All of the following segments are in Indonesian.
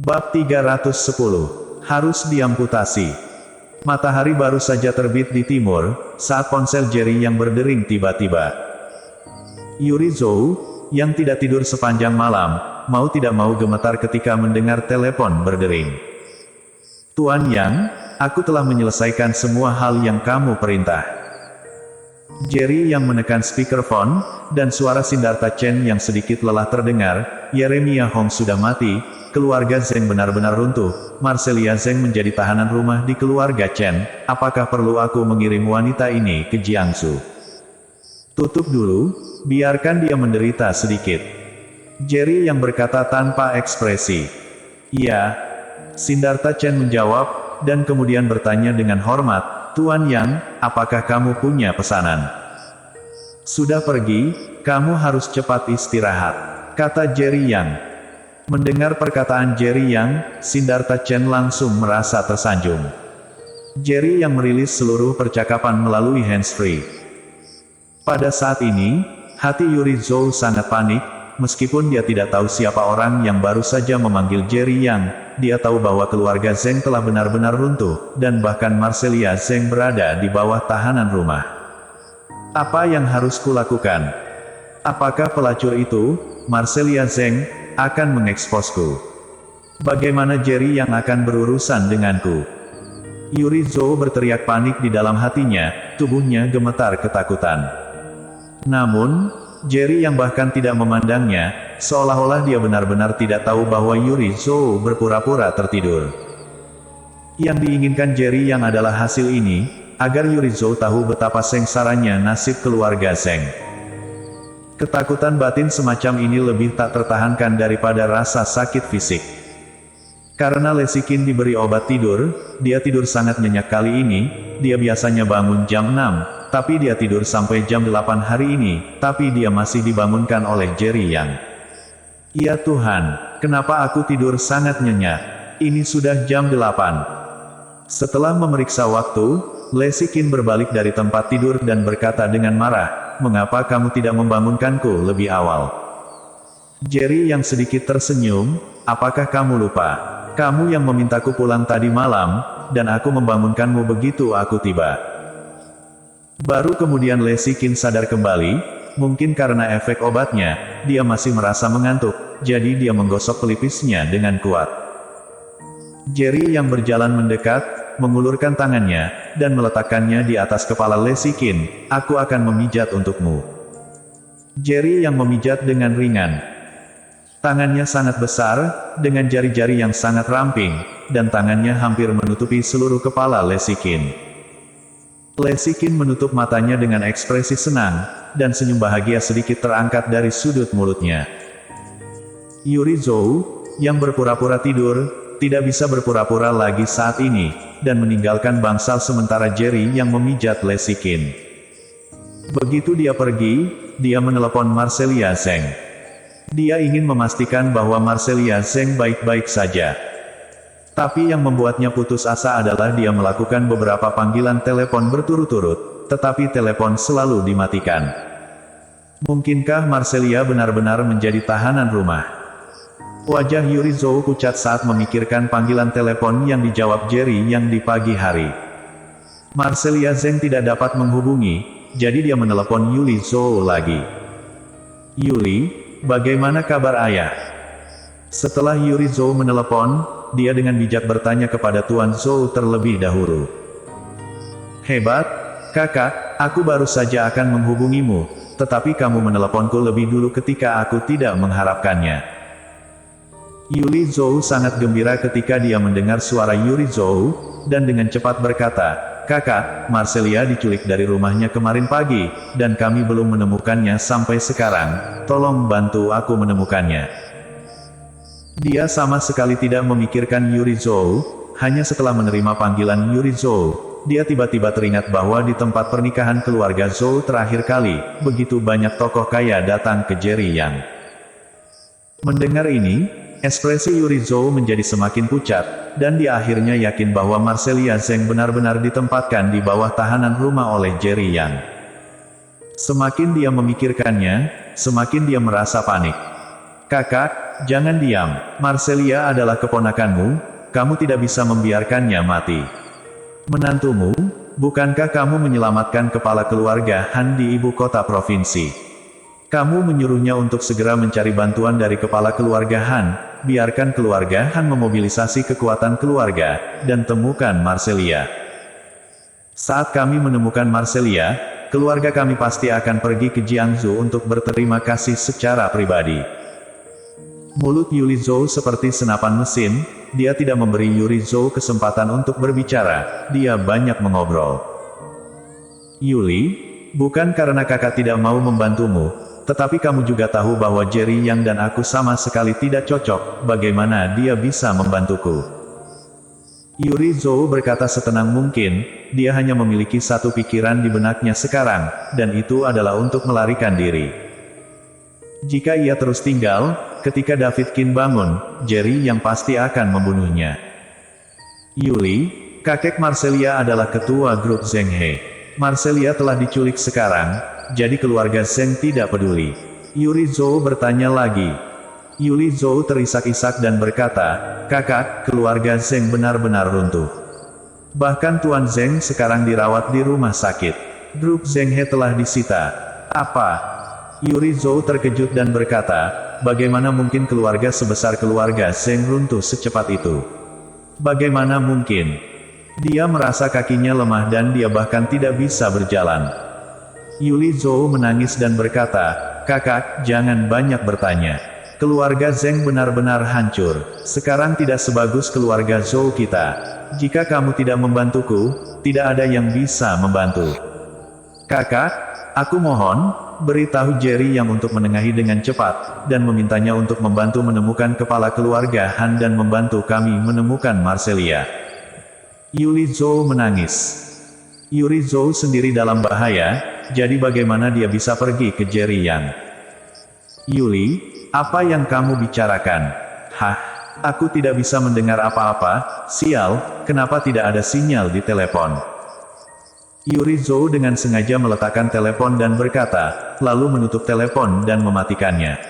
Bab 310. Harus diamputasi. Matahari baru saja terbit di timur, saat ponsel Jerry yang berdering tiba-tiba. Yuri Zhou, yang tidak tidur sepanjang malam, mau tidak mau gemetar ketika mendengar telepon berdering. Tuan Yang, aku telah menyelesaikan semua hal yang kamu perintah. Jerry yang menekan speakerphone, dan suara Siddhartha Chen yang sedikit lelah terdengar. Yeremia Hong sudah mati, keluarga Zheng benar-benar runtuh, Marcelia Zheng menjadi tahanan rumah di keluarga Chen, apakah perlu aku mengirim wanita ini ke Jiangsu? Tutup dulu, biarkan dia menderita sedikit. Jerry yang berkata tanpa ekspresi. Iya. Siddhartha Chen menjawab, dan kemudian bertanya dengan hormat, Tuan Yang, apakah kamu punya pesanan? Sudah pergi, kamu harus cepat istirahat, kata Jerry Yang. Mendengar perkataan Jerry Yang, Siddhartha Chen langsung merasa tersanjung. Jerry yang merilis seluruh percakapan melalui handsfree. Pada saat ini, hati Yuri Zhou sangat panik, meskipun dia tidak tahu siapa orang yang baru saja memanggil Jerry Yang, dia tahu bahwa keluarga Zheng telah benar-benar runtuh, dan bahkan Marcelia Zheng berada di bawah tahanan rumah. Apa yang harus kulakukan? Apakah pelacur itu, Marcelia Zheng, akan mengeksposku? Bagaimana Jerry yang akan berurusan denganku? Yuri Zhou berteriak panik di dalam hatinya, tubuhnya gemetar ketakutan. Namun, Jerry yang bahkan tidak memandangnya, seolah-olah dia benar-benar tidak tahu bahwa Yuri Zhou berpura-pura tertidur. Yang diinginkan Jerry yang adalah hasil ini, agar Yuri Zhou tahu betapa sengsaranya nasib keluarga Zheng. Ketakutan batin semacam ini lebih tak tertahankan daripada rasa sakit fisik. Karena Lesikin diberi obat tidur, dia tidur sangat nyenyak kali ini, dia biasanya bangun jam 6, tapi dia tidur sampai jam 8 hari ini, tapi dia masih dibangunkan oleh Jerry Yang. Ya Tuhan, kenapa aku tidur sangat nyenyak? Ini sudah jam 8. Setelah memeriksa waktu, Lesikin berbalik dari tempat tidur dan berkata dengan marah, mengapa kamu tidak membangunkanku lebih awal? Jerry yang sedikit tersenyum, apakah kamu lupa? Kamu yang memintaku pulang tadi malam, dan aku membangunkanmu begitu aku tiba. Baru kemudian Lesikin sadar kembali, mungkin karena efek obatnya, dia masih merasa mengantuk, jadi dia menggosok pelipisnya dengan kuat. Jerry yang berjalan mendekat, mengulurkan tangannya, dan meletakkannya di atas kepala Lesikin, aku akan memijat untukmu. Jerry yang memijat dengan ringan. Tangannya sangat besar, dengan jari-jari yang sangat ramping, dan tangannya hampir menutupi seluruh kepala Lesikin. Lesikin menutup matanya dengan ekspresi senang, dan senyum bahagia sedikit terangkat dari sudut mulutnya. Yuri Zhou, yang berpura-pura tidur, tidak bisa berpura-pura lagi saat ini, dan meninggalkan bangsal sementara Jerry yang memijat Lesikin. Begitu dia pergi, dia menelepon Marcelia Zheng. Dia ingin memastikan bahwa Marcelia Zheng baik-baik saja. Tapi yang membuatnya putus asa adalah dia melakukan beberapa panggilan telepon berturut-turut, tetapi telepon selalu dimatikan. Mungkinkah Marcelia benar-benar menjadi tahanan rumah? Wajah Yuri Zhou pucat saat memikirkan panggilan telepon yang dijawab Jerry yang di pagi hari. Marcelia Zheng tidak dapat menghubungi, jadi dia menelepon Yuri Zhou lagi. Yuri, bagaimana kabar ayah? Setelah Yuri Zhou menelepon, dia dengan bijak bertanya kepada Tuan Zhou terlebih dahulu. Hebat, kakak, aku baru saja akan menghubungimu, tetapi kamu meneleponku lebih dulu ketika aku tidak mengharapkannya. Yuri Zhou sangat gembira ketika dia mendengar suara Yuri Zhou, dan dengan cepat berkata, kakak, Marcelia diculik dari rumahnya kemarin pagi, dan kami belum menemukannya sampai sekarang, tolong bantu aku menemukannya. Dia sama sekali tidak memikirkan Yuri Zhou, hanya setelah menerima panggilan Yuri Zhou, dia tiba-tiba teringat bahwa di tempat pernikahan keluarga Zhou terakhir kali, begitu banyak tokoh kaya datang ke Jerry Yang. Mendengar ini, ekspresi Yuri Zhou menjadi semakin pucat, dan dia akhirnya yakin bahwa Marcelia Zheng benar-benar ditempatkan di bawah tahanan rumah oleh Jerry Yang. Semakin dia memikirkannya, semakin dia merasa panik. Kakak, jangan diam. Marcelia adalah keponakanmu, kamu tidak bisa membiarkannya mati. Menantumu, bukankah kamu menyelamatkan kepala keluarga Han di ibu kota provinsi? Kamu menyuruhnya untuk segera mencari bantuan dari kepala keluarga Han, biarkan keluarga Han memobilisasi kekuatan keluarga, dan temukan Marcelia. Saat kami menemukan Marcelia, keluarga kami pasti akan pergi ke Jiangsu untuk berterima kasih secara pribadi. Mulut Yuli Zhou seperti senapan mesin, dia tidak memberi Yuli Zhou kesempatan untuk berbicara, dia banyak mengobrol. Yuli, bukan karena kakak tidak mau membantumu, tetapi kamu juga tahu bahwa Jerry Yang dan aku sama sekali tidak cocok, bagaimana dia bisa membantuku? Yuri Zhou berkata setenang mungkin, dia hanya memiliki satu pikiran di benaknya sekarang, dan itu adalah untuk melarikan diri. Jika ia terus tinggal, ketika David Qin bangun, Jerry Yang pasti akan membunuhnya. Yuli, kakek Marcelia adalah ketua grup Zheng He. Marcelia telah diculik sekarang, jadi keluarga Zheng tidak peduli. Yuri Zhou bertanya lagi. Yuli Zhou terisak-isak dan berkata, kakak, keluarga Zheng benar-benar runtuh. Bahkan Tuan Zheng sekarang dirawat di rumah sakit. Grup Zheng He telah disita. Apa? Yuri Zhou terkejut dan berkata, bagaimana mungkin keluarga sebesar keluarga Zheng runtuh secepat itu? Bagaimana mungkin? Dia merasa kakinya lemah dan dia bahkan tidak bisa berjalan. Yuli Zhou menangis dan berkata, kakak, jangan banyak bertanya. Keluarga Zheng benar-benar hancur. Sekarang tidak sebagus keluarga Zhou kita. Jika kamu tidak membantuku, tidak ada yang bisa membantu. Kakak, aku mohon, beritahu Jerry Yang untuk menengahi dengan cepat, dan memintanya untuk membantu menemukan kepala keluarga Han dan membantu kami menemukan Marcelia. Yuli Zhou menangis. Yuri Zhou sendiri dalam bahaya, jadi bagaimana dia bisa pergi ke Jerry Yang? Yuli, apa yang kamu bicarakan? Hah? Aku tidak bisa mendengar apa-apa, sial, kenapa tidak ada sinyal di telepon? Yuri Zhou dengan sengaja meletakkan telepon dan berkata, lalu menutup telepon dan mematikannya.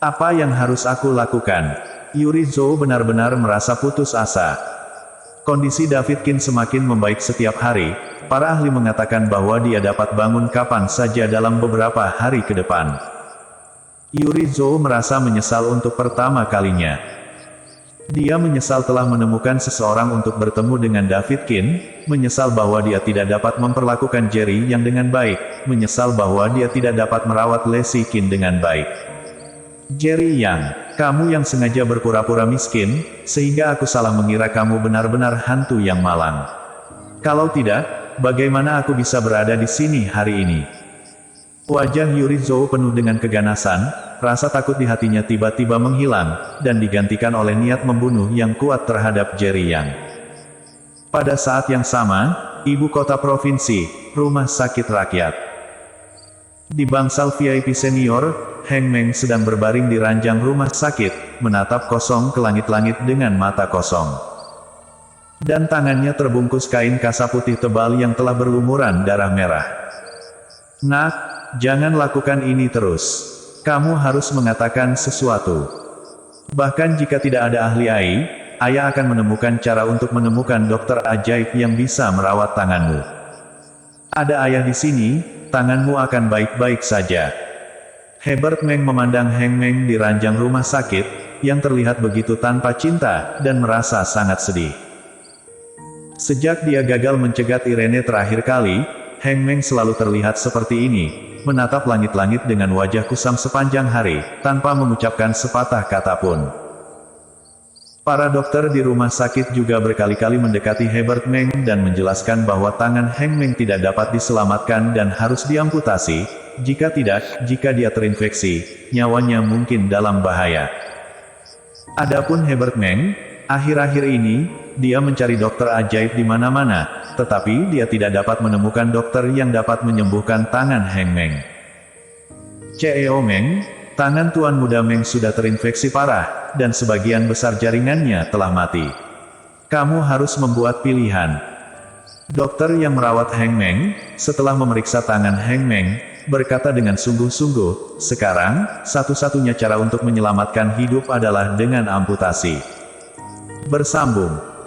Apa yang harus aku lakukan? Yuri Zhou benar-benar merasa putus asa. Kondisi David Qin semakin membaik setiap hari, para ahli mengatakan bahwa dia dapat bangun kapan saja dalam beberapa hari ke depan. Yuri Zhou merasa menyesal untuk pertama kalinya. Dia menyesal telah menemukan seseorang untuk bertemu dengan David Qin, menyesal bahwa dia tidak dapat memperlakukan Jerry Yang dengan baik, menyesal bahwa dia tidak dapat merawat Lexi Qin dengan baik. Jerry Yang, kamu yang sengaja berpura-pura miskin, sehingga aku salah mengira kamu benar-benar hantu yang malang. Kalau tidak, bagaimana aku bisa berada di sini hari ini? Wajah Yuri Zhou penuh dengan keganasan, rasa takut di hatinya tiba-tiba menghilang, dan digantikan oleh niat membunuh yang kuat terhadap Jerry Yang. Pada saat yang sama, ibu kota provinsi, rumah sakit rakyat. Di bangsal VIP senior, Heng Meng sedang berbaring di ranjang rumah sakit, menatap kosong ke langit-langit dengan mata kosong. Dan tangannya terbungkus kain kasa putih tebal yang telah berlumuran darah merah. Nak, jangan lakukan ini terus. Kamu harus mengatakan sesuatu. Bahkan jika tidak ada ahli AI, ayah akan menemukan cara untuk menemukan dokter ajaib yang bisa merawat tanganmu. Ada ayah di sini, tanganmu akan baik-baik saja. Herbert Meng memandang Heng Meng di ranjang rumah sakit, yang terlihat begitu tanpa cinta, dan merasa sangat sedih. Sejak dia gagal mencegat Irene terakhir kali, Heng Meng selalu terlihat seperti ini, menatap langit-langit dengan wajah kusam sepanjang hari, tanpa mengucapkan sepatah kata pun. Para dokter di rumah sakit juga berkali-kali mendekati Herbert Meng dan menjelaskan bahwa tangan Heng Meng tidak dapat diselamatkan dan harus diamputasi. Jika tidak, jika dia terinfeksi, nyawanya mungkin dalam bahaya. Adapun Herbert Meng, akhir-akhir ini, dia mencari dokter ajaib di mana-mana, tetapi dia tidak dapat menemukan dokter yang dapat menyembuhkan tangan Heng Meng. CEO Meng, tangan Tuan Muda Meng sudah terinfeksi parah, dan sebagian besar jaringannya telah mati. Kamu harus membuat pilihan. Dokter yang merawat Heng Meng, setelah memeriksa tangan Heng Meng, berkata dengan sungguh-sungguh, sekarang, satu-satunya cara untuk menyelamatkan hidup adalah dengan amputasi. Bersambung.